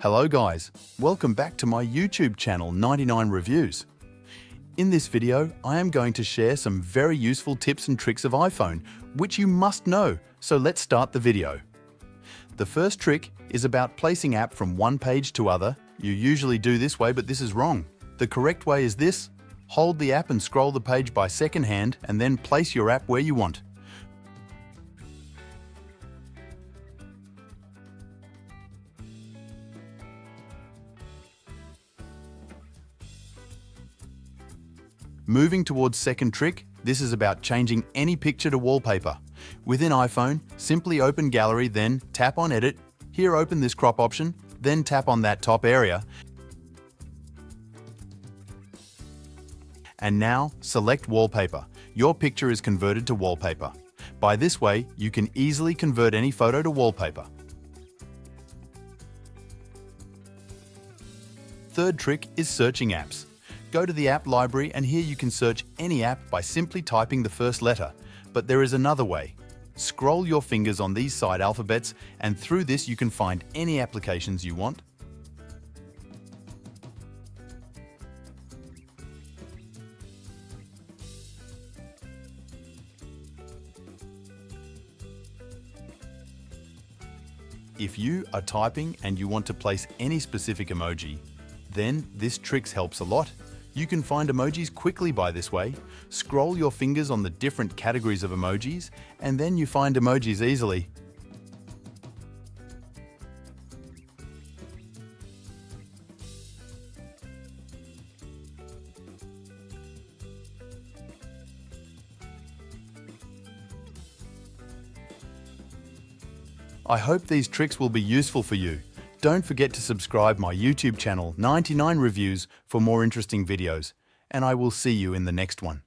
Hello guys, welcome back to my YouTube channel 99 Reviews. In this video, I am going to share some very useful tips and tricks of iPhone, which you must know, so let's start the video. The first trick is about placing app from one page to other. You usually do this way, but this is wrong. The correct way is this: hold the app and scroll the page by second hand and then place your app where you want. Moving towards second trick, this is about changing any picture to wallpaper. Within iPhone, simply open Gallery, then tap on Edit. Here open this crop option, then tap on that top area. And now select Wallpaper. Your picture is converted to wallpaper. By this way, you can easily convert any photo to wallpaper. Third trick is searching apps. Go to the app library and here you can search any app by simply typing the first letter. But there is another way. Scroll your fingers on these side alphabets and through this you can find any applications you want. If you are typing and you want to place any specific emoji, then this trick helps a lot. You can find emojis quickly by this way. Scroll your fingers on the different categories of emojis, and then you find emojis easily. I hope these tricks will be useful for you. Don't forget to subscribe my YouTube channel 99 Reviews for more interesting videos, and I will see you in the next one.